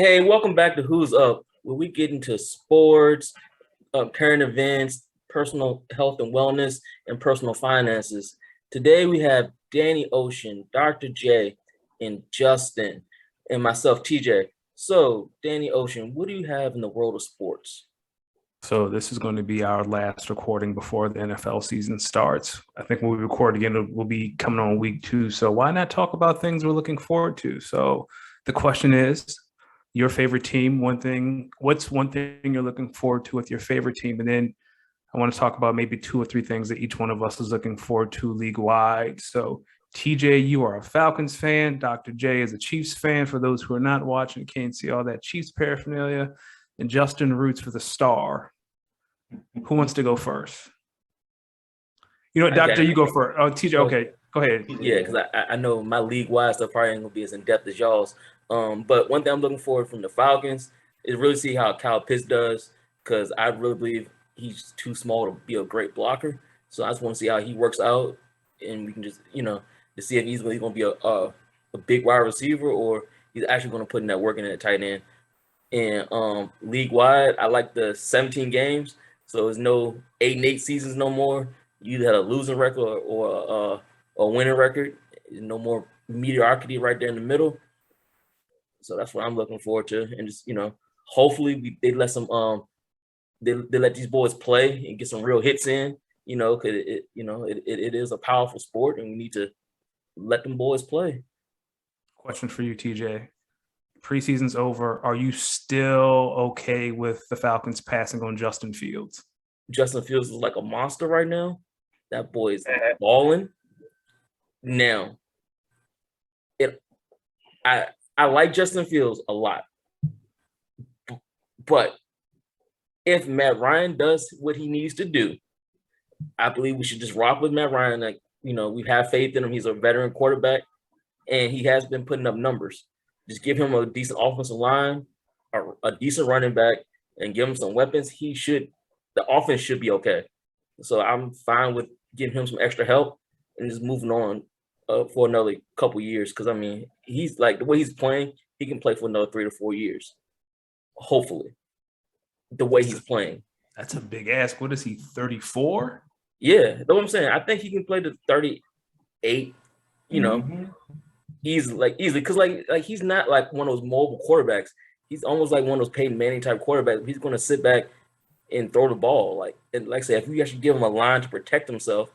Hey, welcome back to Who's Up, where we get into sports, current events, personal health and wellness, and personal finances. Today we have Danny Ocean, Dr. J, and Justin, and myself, TJ. So, Danny Ocean, what do you have in the world of sports? So this is going to be our last recording before the NFL season starts. I think when we record again, we'll be coming on week 2. So why not talk about things we're looking forward to? So the question is, your favorite team, what's one thing you're looking forward to with your favorite team? And then I want to talk about maybe 2 or 3 things that each one of us is looking forward to league wide. So TJ, you are a Falcons fan. Dr. J is a Chiefs fan. For those who are not watching, can't see all that Chiefs paraphernalia. And Justin roots for the star. Who wants to go first? You know what, Doctor, you go first. Oh, TJ, okay, go ahead. Yeah, because I know my league wide stuff probably ain't gonna be as in depth as y'all's. But one thing I'm looking forward from the Falcons is really see how Kyle Pitts does, because I really believe he's too small to be a great blocker. So I just want to see how he works out, and we can just to see if he's going to be a big wide receiver or he's actually going to put in that work in at tight end. And league wide, I like the 17 games, so it's no 8-8 seasons no more. You either had a losing record or a winning record. No more mediocrity right there in the middle. So that's what I'm looking forward to, and just hopefully they let some they let these boys play and get some real hits in. Because it is a powerful sport, and we need to let them boys play. Question for you, TJ. Preseason's over. Are you still okay with the Falcons passing on Justin Fields? Justin Fields is like a monster right now. That boy is balling. Now, I like Justin Fields a lot, but if Matt Ryan does what he needs to do, I believe we should just rock with Matt Ryan. Like, we have faith in him. He's a veteran quarterback, and he has been putting up numbers. Just give him a decent offensive line, a decent running back, and give him some weapons. The offense should be okay. So I'm fine with giving him some extra help and just moving on for another couple years. Because, I mean, he's like, the way he's playing, he can play for another 3 to 4 years, hopefully, the way he's playing. That's a big ask. What is he, 34? Yeah, that's what I'm saying. I think he can play to 38, easily, because like he's not like one of those mobile quarterbacks. He's almost like one of those Peyton Manning type quarterbacks. He's going to sit back and throw the ball. And like I said, if we actually give him a line to protect himself,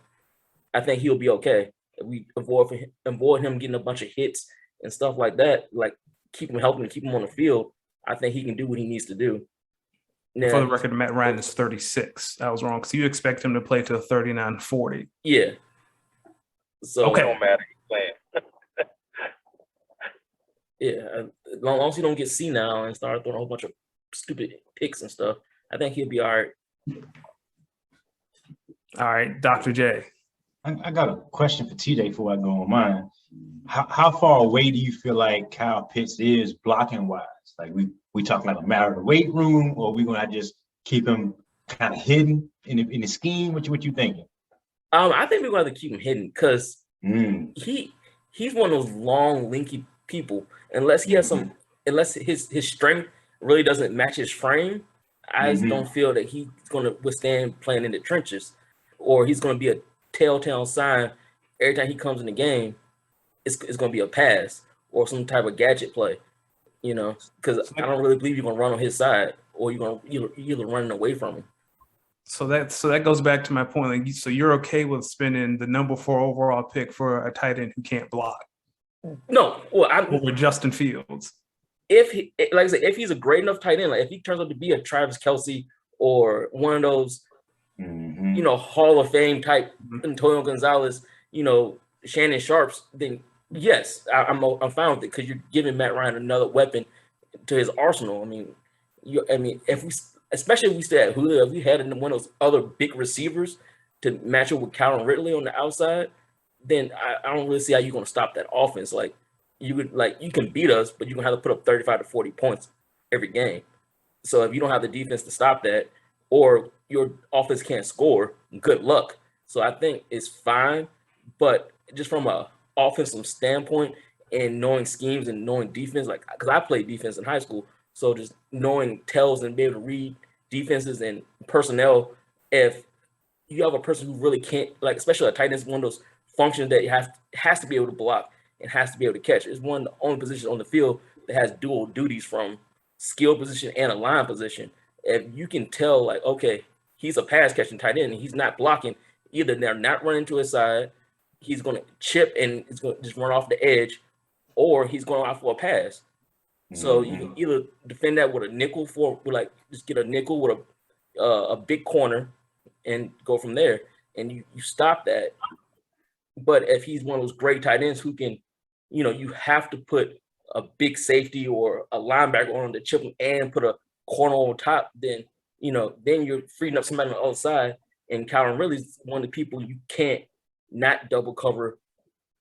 I think he'll be okay. If we avoid him getting a bunch of hits and stuff like that, like helping to keep him on the field, I think he can do what he needs to do. Now, for the record, Matt Ryan is 36. I was wrong, because you expect him to play to 39, 40. Yeah. So okay. It don't matter. He's playing. Yeah, as long as he don't get senile and start throwing a whole bunch of stupid picks and stuff, I think he'll be all right. All right, Dr. J. I got a question for TJ before I go on mine. How far away do you feel like Kyle Pitts is blocking wise? Like we talking like a matter of the weight room, or we gonna just keep him kind of hidden in the scheme? What you thinking? I think we're gonna have to keep him hidden because he's one of those long, linky people. Unless he has unless his strength really doesn't match his frame, I just don't feel that he's going to withstand playing in the trenches, or he's going to be a telltale sign every time he comes in the game. It's going to be a pass or some type of gadget play, because I don't really believe you're going to run on his side, or you're either running away from him. So that goes back to my point. Like, so you're okay with spending the number 4 overall pick for a tight end who can't block? No, well, over Justin Fields. Like I said, if he's a great enough tight end, like if he turns out to be a Travis Kelce or one of those, Hall of Fame type Antonio Gonzalez, Shannon Sharps, then yes, I'm fine with it, because you're giving Matt Ryan another weapon to his arsenal. I mean, especially if we stay at Julio, if we had one of those other big receivers to match up with Calvin Ridley on the outside, then I don't really see how you're going to stop that offense. Like, you can beat us, but you're going to have to put up 35 to 40 points every game. So if you don't have the defense to stop that, or your offense can't score, good luck. So I think it's fine, but just from a offensive standpoint and knowing schemes and knowing defense, like, because I played defense in high school, So just knowing tells and being able to read defenses and personnel, if you have a person who really can't, like, especially a tight end is one of those functions that has to be able to block and has to be able to catch. It's one of the only positions on the field that has dual duties from skill position and a line position. If you can tell, like, okay, he's a pass catching tight end and he's not blocking, either they're not running to his side, he's going to chip and it's going to just run off the edge, or he's going out for a pass. So you can either defend that with a nickel just get a nickel with a big corner and go from there, and you stop that. But if he's one of those great tight ends who can, you have to put a big safety or a linebacker on the chip and put a corner on top, then you're freeing up somebody on the other side. And Calvin Ridley's one of the people you can't not double cover.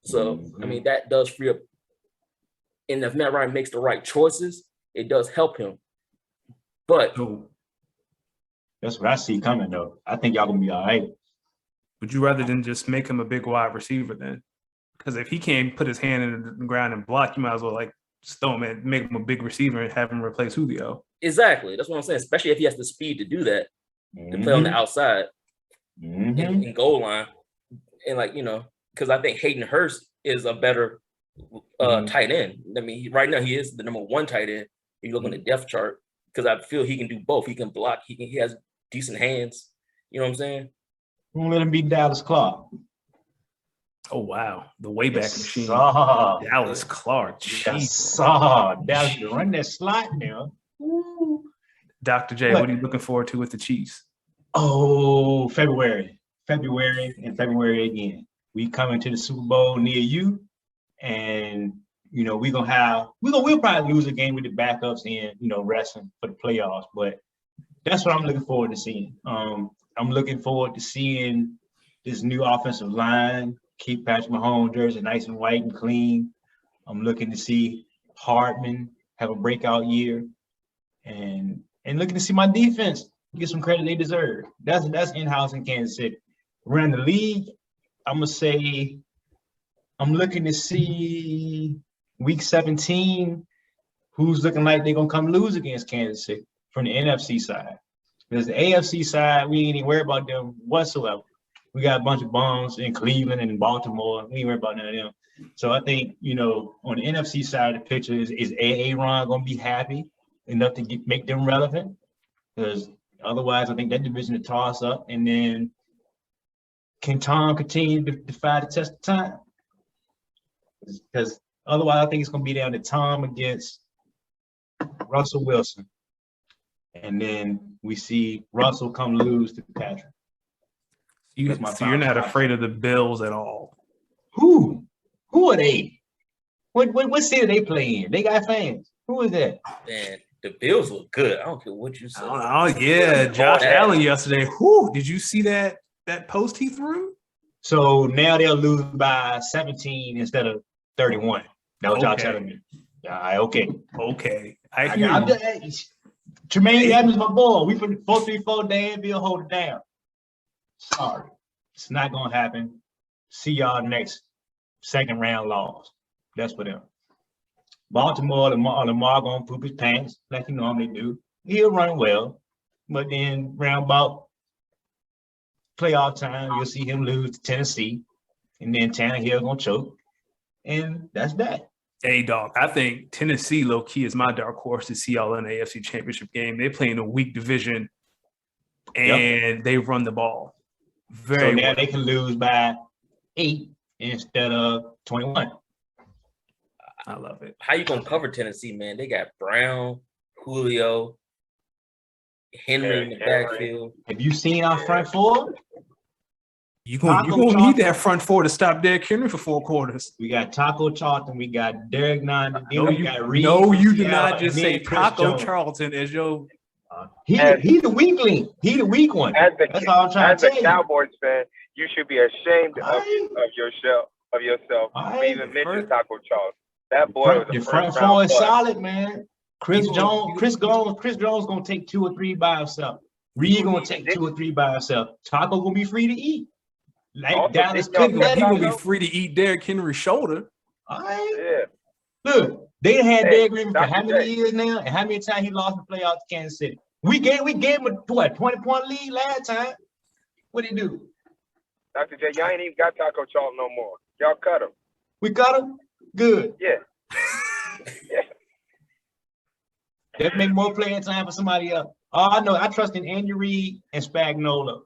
So I mean that does free up. And if Matt Ryan makes the right choices, it does help him. But that's what I see coming, though. I think y'all gonna be all right. Would you rather than just make him a big wide receiver then? Because if he can't put his hand in the ground and block, you might as well just throw him and make him a big receiver and have him replace Julio. Exactly. That's what I'm saying. Especially if he has the speed to do that, to play on the outside in goal line. And because I think Hayden Hurst is a better tight end. I mean, right now he is the number 1 tight end. You look on the depth chart, because I feel he can do both. He can block. He has decent hands. You know what I'm saying? Won't let him be Dallas Clark. Oh wow, the Wayback Machine. Dallas Clark. Dallas run that slot now. Ooh. Dr. J, what are you looking forward to with the Chiefs? Oh, February again. We coming to the Super Bowl near you, and we'll probably lose a game with the backups and resting for the playoffs. But that's what I'm looking forward to seeing. I'm looking forward to seeing this new offensive line keep Patrick Mahomes' jersey nice and white and clean. I'm looking to see Hardman have a breakout year, and looking to see my defense get some credit they deserve. That's in-house in Kansas City. Around the league, I'm gonna say I'm looking to see week 17 who's looking like they're gonna come lose against Kansas City from the NFC side. Because the AFC side, we ain't even worried about them whatsoever. We got a bunch of bums in Cleveland and in Baltimore. We ain't worried about none of them. So I think, on the NFC side of the picture, is Aaron going to be happy enough to make them relevant? Because otherwise, I think that division will toss up. And then can Tom continue to defy the test of time? Because otherwise, I think it's going to be down to Tom against Russell Wilson. And then we see Russell come lose to Patrick. So you're not afraid of the Bills at all? Who are they? What city they play in? They got fans. Who is that? Man, the Bills look good. I don't care what you say. Oh yeah, Josh Allen yesterday. Did you see that post he threw? So now they'll lose by 17 instead of 31. That's what y'all telling me. Okay. I hear you. Tremaine Edmonds, my boy. We from 434 Danville, hold it down. Sorry. It's not going to happen. See y'all next second round loss. That's for them. Baltimore, Lamar going to poop his pants like he normally do. He'll run well. But then round about playoff time, you'll see him lose to Tennessee. And then Tannehill going to choke. And that's that. Hey, dog, I think Tennessee, low-key, is my dark horse to see y'all in the AFC Championship game. They play in a weak division, and they run the ball very well. They can lose by 8 instead of 21. I love it. How you going to cover Tennessee, man? They got Brown, Julio, Henry in the backfield. Have you seen our front four? You're gonna need that front four to stop Derrick Henry for 4 quarters. We got Taco Charlton. We got Derek Nunn. We got Reed. No, you did not just say Taco Charlton as your. He's the weakling. He the weak one. That's all I'm trying to tell you. As a Cowboys fan, you should be ashamed of yourself. For even mentioning Taco Charlton. That boy was the front four is solid, man. Chris Jones gonna take 2 or 3 by himself. Reed gonna take 2 or 3 by himself. Taco gonna be free to eat. Like Dallas couldn't. He gonna be free to eat Derrick Henry's shoulder. All right. Yeah. Look, They had Hey, Derrick Henry for Dr. how many J. years now? And how many times he lost the playoffs to Kansas City? We gave him a 20-point lead last time. What did he do? Dr. J, y'all ain't even got Taco Charlton no more. Y'all cut him. We cut him? Good. Yeah. Yeah. That make more playing time for somebody else. Oh, I know. I trust in Andy Reid and Spagnuolo.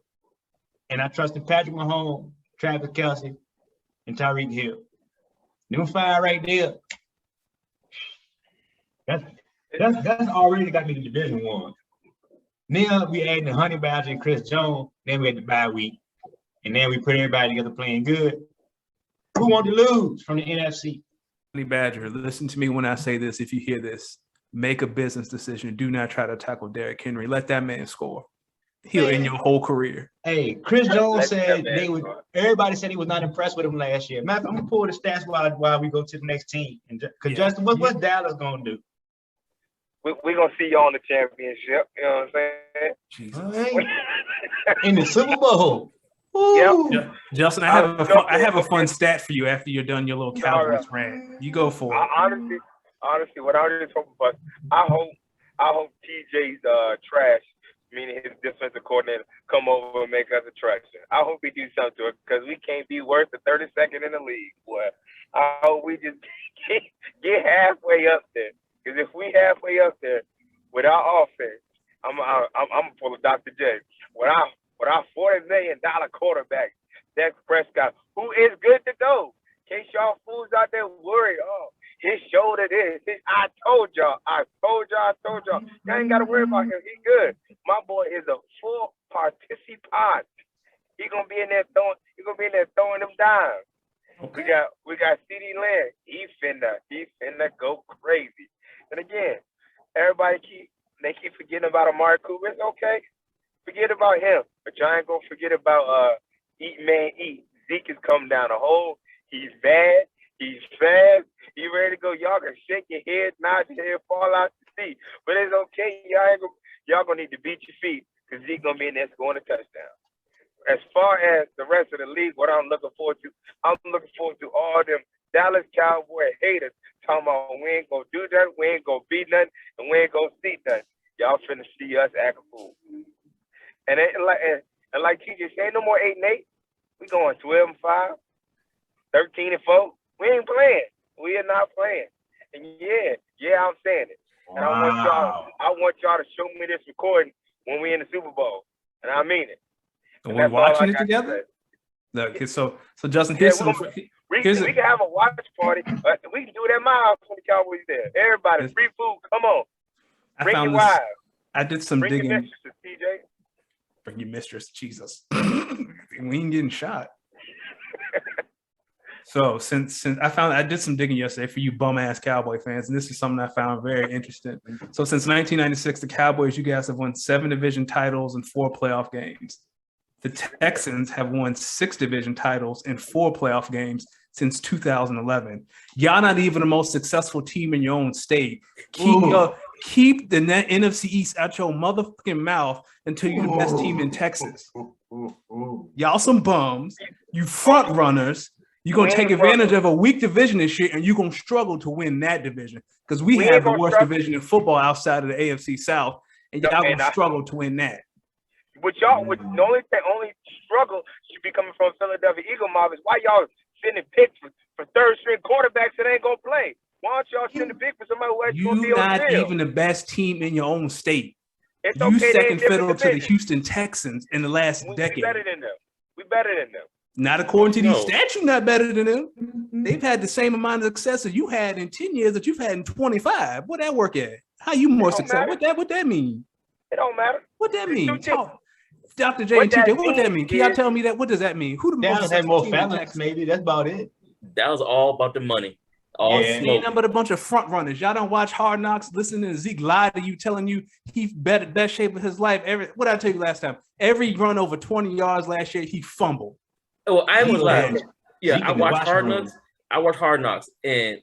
And I trust in Patrick Mahomes, Travis Kelce, and Tyreek Hill. Them five right there. That's already got me to Division One. Now we adding Honey Badger and Chris Jones. Then we had the bye week. And then we put everybody together playing good. Who want to lose from the NFC? Honey Badger, listen to me when I say this. If you hear this, make a business decision. Do not try to tackle Derrick Henry. Let that man score. He'll end your whole career. Hey, Chris Jones said everybody said he was not impressed with him last year. Matter of fact, I'm gonna pull the stats while we go to the next team. Because Justin, what's Dallas gonna do? We're gonna see y'all in the championship. You know what I'm saying? Jesus. In the Super Bowl. Yep. Justin, I have a fun stat for you after you're done your little Cowboys rant. You go for it. Honestly, what I was just hoping for, I hope TJ's trash, meaning his defensive coordinator, come over and make us a traction. I hope he do something to it because we can't be worse than 32nd in the league, boy. I hope we just get halfway up there. Because if we halfway up there with our offense, I'm full of Dr. J. With our $40 million quarterback, Dak Prescott, who is good to go. In case y'all fools out there worry, his shoulder this. I told y'all. Y'all ain't got to worry about him. He good. My boy is a full participant. He gonna be in there throwing them dimes. Okay. We got CeeDee Lamb. He finna go crazy. And again, everybody keep forgetting about Amari Cooper. It's okay. Forget about him. But y'all ain't gonna forget about Eat. Zeke is coming down the hole. He's bad. He's fast. He ready to go. Y'all can shake your head, nod your head, fall out to sea. But it's okay. Y'all gonna need to beat your feet because Zeke gonna be in there scoring a touchdown. As far as the rest of the league, what I'm looking forward to all them Dallas Cowboy haters talking about we ain't gonna do that, we ain't gonna be nothing, and we ain't gonna see nothing. Y'all finna see us act a fool. And like TJ said, no more 8-8. We going 12-5, 13-4. We ain't playing. We are not playing. And yeah, I'm saying it. And wow. I want y'all to show me this recording when we in the Super Bowl. And I mean it. And we're watching it together? Okay, so Justin, here's we can have a watch party. We can do it at my house when the Cowboys there. Everybody, free food. Come on. Bring your wives. I did some digging. Bring your mistresses, TJ. Bring your mistress, Jesus. We ain't getting shot. So since I did some digging yesterday for you bum ass Cowboy fans, and this is something I found very interesting. So since 1996, the Cowboys, you guys have won 7 division titles and 4 playoff games. The Texans have won 6 division titles and 4 playoff games since 2011. Y'all not even the most successful team in your own state. Keep the NFC East out your motherfucking mouth until you're the best team in Texas. Y'all some bums. You front runners. You're going to take advantage of a weak division and shit, and you're going to struggle to win that division because we have the worst division in football outside of the AFC South, and y'all going to struggle to win that. The only struggle should be coming from Philadelphia Eagle mob is why y'all sending picks for third-string quarterbacks that ain't going to play. Why don't y'all send a pick for somebody who actually going to be on the field? You're not even the best team in your own state. It's you okay, second fiddle to the Houston Texans in the last decade. We better than them. We better than them. Not according to these stats, you're not better than them. They've had the same amount of success as you had in 10 years that you've had in 25. What that work at? How you more successful? What that mean? It don't matter. What that mean? Dr. J and TJ, what would that mean? Can y'all tell me that? What does that mean? Who the Dallas had more phalanx, maybe. That's about it. That was all about the money. Ain't nothing but a bunch of front runners. Y'all don't watch Hard Knocks, listening to Zeke lie to you, telling you he's best shape of his life. What did I tell you last time? Every run over 20 yards last year, he fumbled. Well, I was like, yeah, Zeke I watched Hard Knocks, and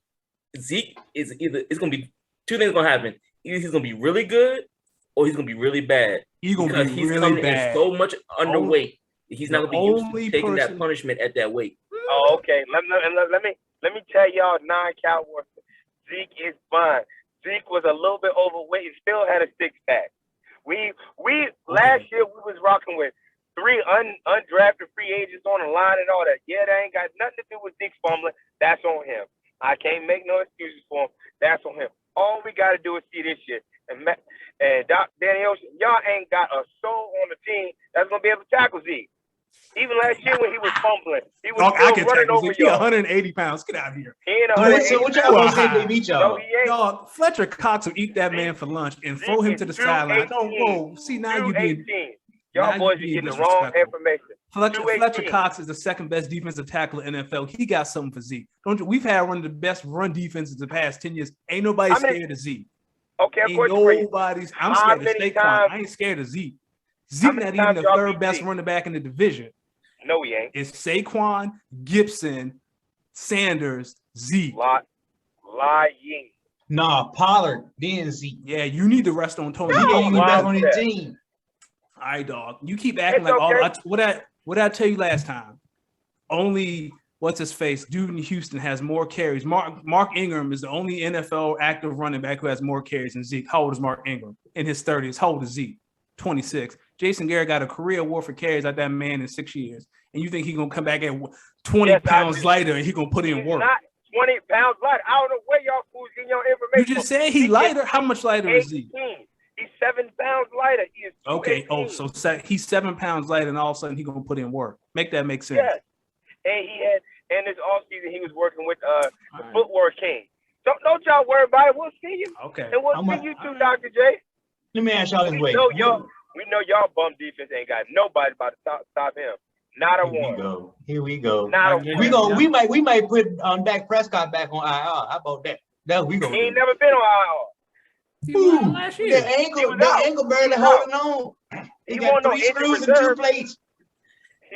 Zeke is it's gonna be 2 things gonna happen. Either he's gonna be really good or he's gonna be really bad. He's gonna be really coming bad. In so much underweight. He's not gonna be used to taking that punishment at that weight. Oh, okay. Let me tell y'all 9 Cowboys. Zeke is fine. Zeke was a little bit overweight. He still had a six-pack. We last year we was rocking with 3 undrafted free agents on the line and all that. Yeah, that ain't got nothing to do with Zeke fumbling. That's on him. I can't make no excuses for him. That's on him. All we got to do is see this shit. And Danny Ocean, y'all ain't got a soul on the team that's gonna be able to tackle Zeke. Even last year when he was fumbling, he was still running over y'all. He 180 pounds. Get out of here. He ain't 180 So what y'all gonna say if they beat y'all? No, he ain't. Dog, Fletcher Cox will eat that man for lunch and throw him to the sideline. Don't whoa. See, now you being y'all boys are getting the wrong information. Fletcher Cox is the second best defensive tackle in the NFL. He got something for Zeke. Don't you? We've had one of the best run defenses the past 10 years. Ain't nobody scared of Zeke. Okay, ain't nobody's. I'm scared of Saquon. I ain't scared of Zeke. Zeke not even the third best running back in the division. No, he ain't. It's Saquon, Gibson, Sanders, Zeke. Lying. Nah, Pollard, then Zeke. Yeah, you need to rest on Tony. He ain't even back on his team. All right, dog. You keep acting like all. What did I tell you last time? Only what's his face? Dude in Houston has more carries. Mark Ingram is the only NFL active running back who has more carries than Zeke. How old is Mark Ingram? In his 30s. How old is Zeke? 26. Jason Garrett got a career award for carries out that man in 6 years. And you think he's gonna come back at 20 pounds lighter and he's gonna put in work? Not 20 pounds lighter. I don't know where y'all fools getting your information. You just said he lighter. How much lighter is he? He's 7 pounds lighter. He is okay. 18. Oh, so he's 7 pounds lighter, and all of a sudden he's gonna put in work. Make that make sense. Yes. And he had, and this offseason he was working with the Footwork King. Don't y'all worry about it. We'll see you. Okay. And we'll see you too, Dr. J. Let me ask y'all this way. We know y'all bum defense ain't got nobody about to stop him. Not a one. Here we go. Not a one. We might put Dak Prescott back on IR. How about that? That we gonna. He ain't never been on IR. Ooh, last year. The ankle barely holding on. He got 3 screws and 2 plates.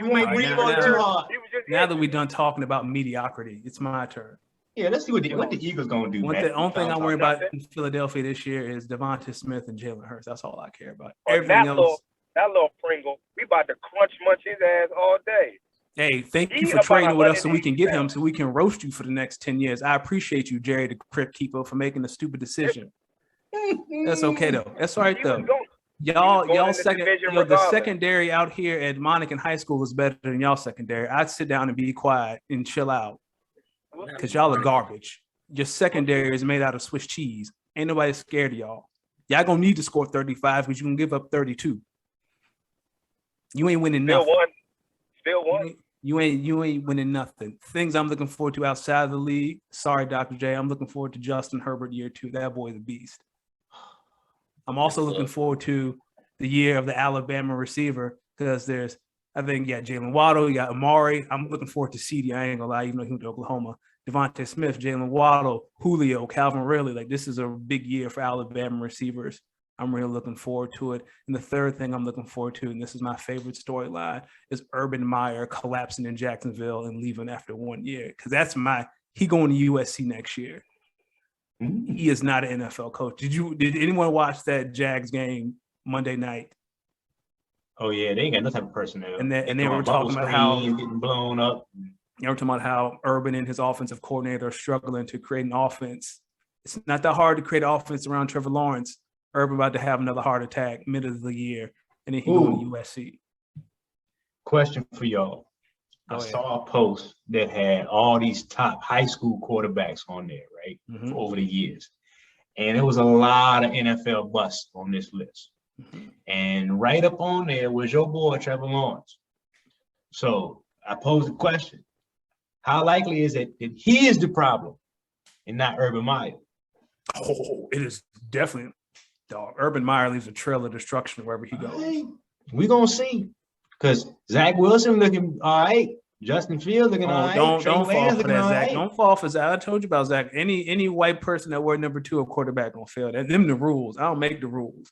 We might breathe on too hard. Now that we're done talking about mediocrity, it's my turn. Yeah, let's see what the Eagles gonna do. The only thing I worry about in Philadelphia this year is Devonta Smith and Jalen Hurts. That's all I care about. Everything else. That little Pringle, we about to munch his ass all day. Hey, thank you for trading with us so we can get him, so we can roast you for the next 10 years. I appreciate you, Jerry, the Crypt Keeper, for making a stupid decision. That's okay though. That's all right though. Y'all second, the secondary out here at Monacan High School is better than y'all secondary. I'd sit down and be quiet and chill out because y'all are garbage. Your secondary is made out of Swiss cheese. Ain't nobody scared of y'all. Y'all gonna need to score 35 because you can give up 32. You ain't winning nothing. Still one. You ain't winning nothing. Things I'm looking forward to outside of the league. Sorry, Dr. J. I'm looking forward to Justin Herbert year 2. That boy's a beast. I'm also looking forward to the year of the Alabama receiver because there's, I think, Jalen Waddle, you got Amari. I'm looking forward to CD. I ain't gonna lie, even though he went to Oklahoma. Devontae Smith, Jalen Waddle, Julio, Calvin Ridley. Like, this is a big year for Alabama receivers. I'm really looking forward to it. And the third thing I'm looking forward to, and this is my favorite storyline, is Urban Meyer collapsing in Jacksonville and leaving after 1 year. Because he going to USC next year. He is not an NFL coach. Did anyone watch that Jags game Monday night? Oh yeah, they ain't got no type of personnel. And they were talking about how getting blown up. They were talking about how Urban and his offensive coordinator are struggling to create an offense. It's not that hard to create an offense around Trevor Lawrence. Urban about to have another heart attack middle of the year, and then he going to USC. Question for y'all. I saw a post that had all these top high school quarterbacks on there, right, for over the years. And there was a lot of NFL busts on this list. And right up on there was your boy, Trevor Lawrence. So I posed the question, how likely is it that he is the problem and not Urban Meyer? Oh, it is definitely. Dog. Urban Meyer leaves a trail of destruction wherever he goes. Right. We're going to see. Because Zach Wilson looking all right. Justin Fields looking all right. Don't fall for that, Zach. Don't fall for Zach. I told you about Zach. Any white person that wear number 2 a quarterback gonna fail. That's them the rules. I don't make the rules.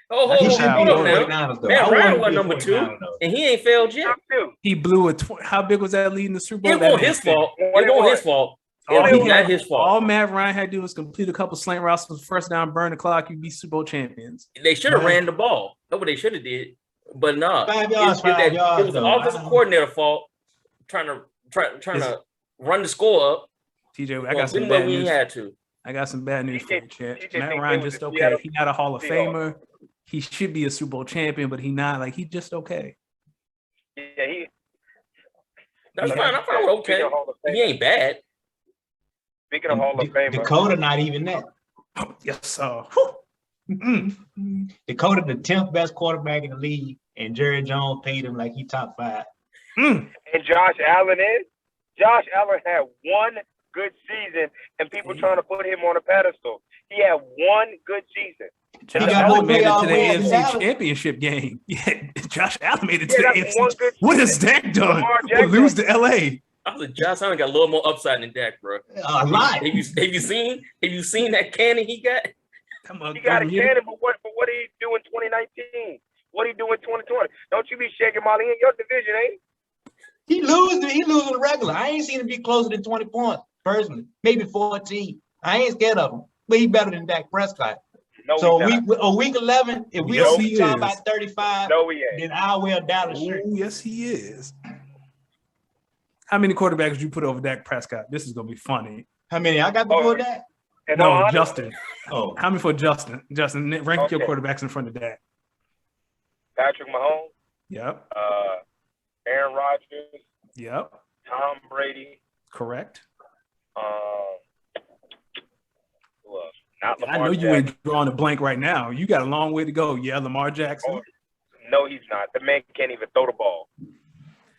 Hold on now. Matt Ryan was number 2, and he ain't failed yet. He blew how big was that lead in the Super Bowl? It wasn't his fault. It wasn't his fault. All Matt Ryan had to do was complete a couple slant routes for first down, burn the clock. You'd be Super Bowl champions. They should have ran the ball. That's what they should have did. But no, 5 yards, it was the offensive coordinator fault trying to run the score up. TJ, I got some bad news. We had to. I got some bad news for you, champ. TJ Matt think Ryan they was just the okay. Seattle He's not a Hall of Seahawks. Famer. He should be a Super Bowl champion, but he's not. Like, he's just okay. Yeah, he. That's Yeah. fine. I'm fine with okay. Speaking of Hall of He Fame, ain't bad. speaking of Hall of Famer, Dakota not even that. Oh, yes, sir. Dakota the 10th best quarterback in the league, and Jerry Jones paid him like he top 5. Mm. and Josh Allen is. Josh Allen had one good season, and people trying to put him on a pedestal. He had one good season. Josh got Allen more made it playoff to the wins than AFC Allen. Championship game. Yeah, Josh Allen made it to Yeah, the that's one AFC. good What has season. Dak done? Lamar To Jackson. lose to LA? I was like, Josh Allen got a little more upside than Dak, bro. A lot. Have you seen that cannon he got? Come on, He got a come here. cannon, but what did he do in 2019? What did he do in 2020? Don't you be shaking Molly in your division, ain't He losing the regular. I ain't seen him be closer than 20 points, personally. Maybe 14. I ain't scared of him. But he better than Dak Prescott. he? No, So he's not. week 11, if we Yes, don't he be talking is. about 35, No, he ain't. then I will Dallas Oh, shirt. yes, he is. How many quarterbacks would you put over Dak Prescott? This is gonna be funny. How many I got before Oh. that? And No, honestly, Justin. Oh, How many for Justin? Justin, rank your Okay. quarterbacks in front of Dak. Patrick Mahomes, Yep. Aaron Rodgers, Yep. Tom Brady, Correct. who else? Not Lamar I know you Jackson. ain't drawing a blank right now. You got a long way to go. Yeah, Lamar Jackson. Oh, no, he's not. The man can't even throw the ball.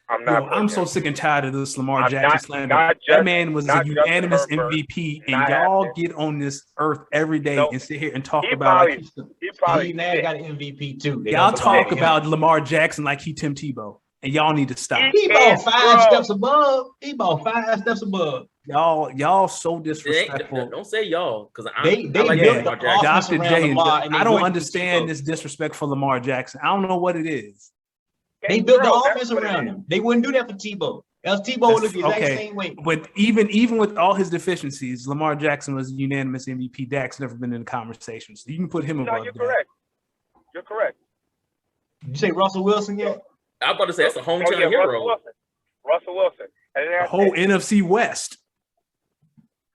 I'm Yo, not. I'm putting so him. sick and tired of this Lamar I'm Jackson not- slander. not That just- man was a not Justin unanimous Herbert, MVP, and not y'all Haskins. get on this earth every day Nope. and sit here and talk He about probably, like he probably Steve Nash got an MVP too. They y'all don't talk belong to him. about Lamar Jackson like he Tim Tebow, and y'all need to stop. He bought is 5 bro. steps above. He bought 5 steps above. Y'all so It ain't, disrespectful. don't say y'all, because They I like built Lamar the Jackson. offense Dr. around J, Lamar, and they I don't went to understand Tebow. this disrespect for Lamar Jackson. I don't know what it is. They built the Bro, that's offense what it around is. him. They wouldn't do that for Tebow. Else Tebow would look the exact Okay. same way. But even with all his deficiencies, Lamar Jackson was a unanimous MVP. Dak's never been in the conversation, so you can put him No, above you're Dak. correct. You're correct. Did you say Russell Wilson yet? I was about to say that's a hometown Oh, yeah, hero. Russell Wilson. And then The that's whole it. NFC West.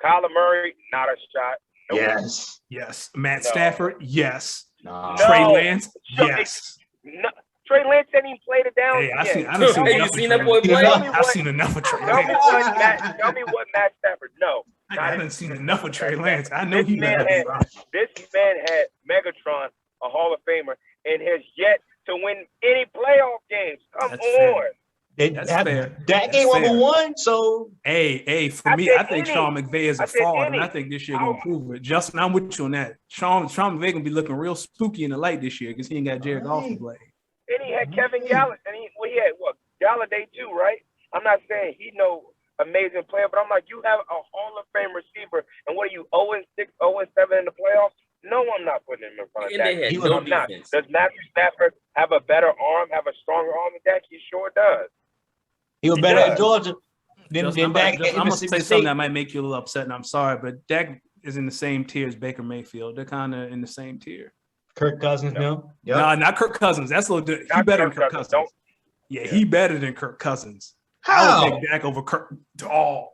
Kyler Murray, not a shot. Nope. Yes. Yes. Matt No. Stafford. Yes. Nah. No. Trey Lance. Show- Yes. No, Trey Lance didn't even play the down Hey, I yet. seen Hey, you enough seen of that Trey boy Lance. play? Tell me I've what- seen enough of Trey Tell me Lance. tell me what Matt Stafford. No. I not haven't it. seen enough of Trey Lance. I know This he man better had- be right. This man had Megatron, a Hall of Famer, and has yet to win any playoff games. Come That's on. fair. They That's have fair. Dak That's ain't fair. number 1, so Hey, for I me, said I think any. Sean McVay is I a said fraud, and any. I think this year gonna prove it. Justin, I'm with you on that. Sean McVay gonna be looking real spooky in the light this year because he ain't got Jared Goff to play. And he had Kevin Galladay, and he had Galladay too, right? I'm not saying he no amazing player, but I'm like, you have a Hall of Fame receiver, and what are you 0-6, 0-7 in the playoffs? No, I'm not putting him in front of And they Dak. had He no I'm not. defense. Does Matthew Stafford have a better arm, have a stronger arm than Dak? He sure does. he was He better does. at Georgia than Justin, I'm Dak gonna at say Mississippi something State. that might make you a little upset, and I'm sorry, but Dak is in the same tier as Baker Mayfield. They're kind of in the same tier. Kirk Cousins, no. Yep. Nah, not Kirk Cousins. That's a little different. He Not better Kirk than Kirk Cousins. Cousins. Don't- Yeah, he better than Kirk Cousins. I How? would take Dak over Kirk. Oh,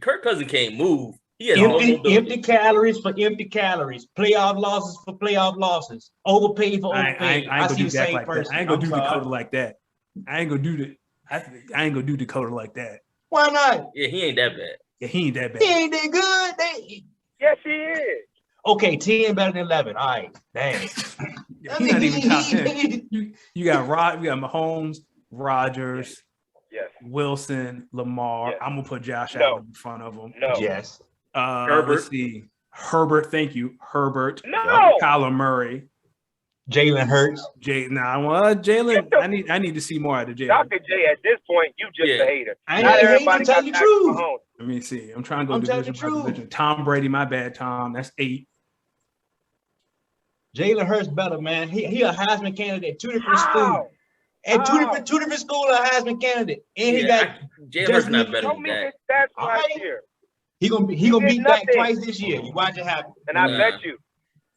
Kirk Cousins can't move. He has no Empty mobility. calories for empty calories. Playoff losses for playoff losses. Overpaid for I overpaid. ain't gonna see do the Dak same like that. person. I ain't gonna I'm do sorry. Dakota like that. I ain't gonna do the. I ain't gonna do Dakota like that. Why not? Yeah, he ain't that bad. Yeah, he ain't that He bad. ain't that good. They, Yes, he is. okay, 10 better than 11. All right, dang. Yeah, he's not even top 10. You got Mahomes, Rodgers, Yes. Wilson, Lamar. Yes. I'm gonna put Josh No. Allen in front of him. No. Yes. Herbert. Let's see. Herbert, thank you. Herbert. No. Kyler Murray. Jalen Hurts. Jalen. I need to see more out of Jalen. Dr. J, at this point, you just Yeah. a hater. I Not ain't hating, everybody I'm telling got the Patrick truth. Mahomes. Let me see. I'm trying to go I'm telling the division by truth. division. Tom Brady, my bad, Tom. That's 8. Jalen Hurts better, man. He a Heisman candidate. 2 different schools. How? At two How? different schools, a Heisman candidate. And he Yeah, got Jalen Hurts not Justin- better Show than me that. his stats All last right. year, he gonna He beat did Dak nothing. twice this year. You watch it happen. and I Nah. bet you.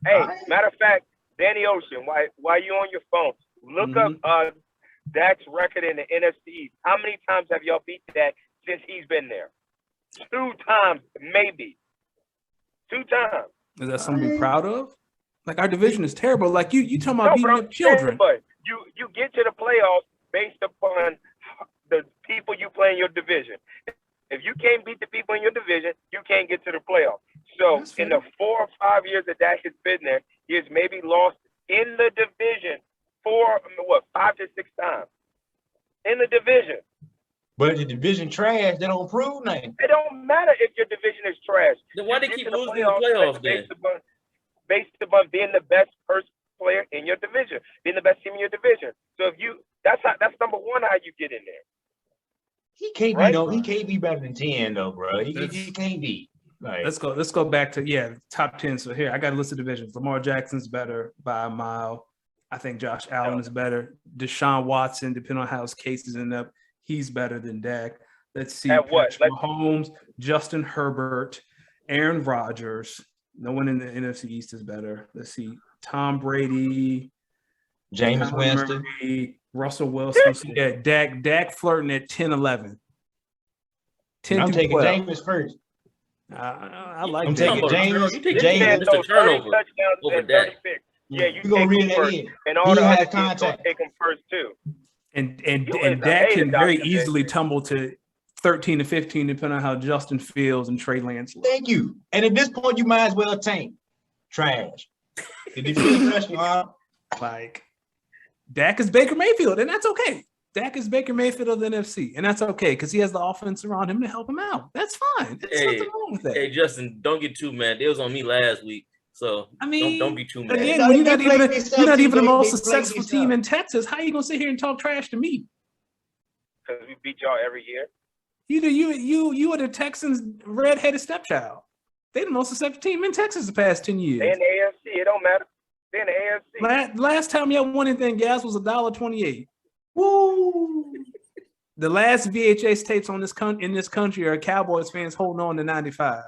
Hey, All right. matter of fact, Danny Ocean, while you on your phone, look up Dak's record in the NFC. How many times have y'all beat Dak since he's been there? 2 times, maybe. 2 times. Is that something to be proud of? Like our division is terrible. Like you talking about No, beating but I'm up children. saying, but you get to the playoffs based upon the people you play in your division. If you can't beat the people in your division, you can't get to the playoffs. So That's in fair. the 4 or 5 years that Dak has been there, he has maybe lost in the division 5 to 6 times in the division. But the division trash, they don't prove nothing. It don't matter if your division is trash. Then why You they get keep to the losing in the playoffs then? based upon being the best first player in your division, being the best team in your division. So if you, that's number one how you get in there. He can't Right? be no. He can't be better than 10 though, bro. He That's- can't be. Like, Let's go back to top 10. So here I got a list of divisions. Lamar Jackson's better by a mile. I think Josh Allen is better. Deshaun Watson, depending on how his case is end up, he's better than Dak. Let's see. At what? Patrick Mahomes, Justin Herbert, Aaron Rodgers. No one in the NFC East is better. Let's see. Tom Brady, Jameis Kyler Winston. Murray, Russell Wilson. So yeah, Dak flirting at 10, 11. 10 I'm through taking 12. Jameis first. I like I'm Dak. taking James. You take James. Mr. Turnover 30 touchdowns over and 30 Dak. picks. Yeah, you We gonna take reel him that first. in. And all He the has other teams gonna contact. take him first too. And You is a Dak hater, can very Dr. easily Baker. tumble to 13 to 15, depending on how Justin Fields and Trey Lance look. Thank you. And at this point, you might as well tank. Trash. The division trash, Like Dak is Baker Mayfield, and that's okay. Dak is Baker Mayfield of the NFC, and that's okay because he has the offense around him to help him out. That's fine. There's Hey, nothing wrong with that. Hey Justin, don't get too mad. They was on me last week, so I mean, don't be too mad. again, No, when you're they not played even themselves you're not too. even the They most played successful themselves. team in Texas. How are you gonna sit here and talk trash to me? Because we beat y'all every year. You are the Texans' red-headed stepchild. They're the most successful team in Texas the past 10 They years. in the AFC. It don't matter. They in the AFC. Last time y'all won anything, gas was $1.28. Woo! The last VHS tapes on in this country are Cowboys fans holding on to 95.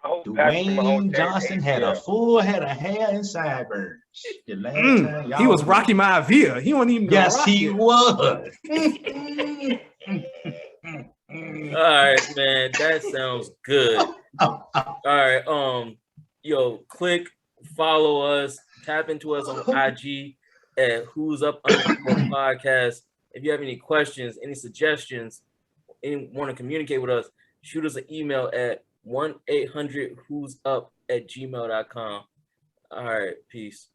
I hope Patrick Mahomes Dwayne tears Johnson his had a ACL. full head of hair and sideburns. The last time He was y'all- Rocky Maivia. He wasn't even Yes, Rocky. he was. All right, man, that sounds good. All right, yo, click, follow us, tap into us on IG at Who's Up Podcast. If you have any questions, any suggestions, any want to communicate with us, shoot us an email at 1-800-WHO'S-UP@gmail.com. All right, peace.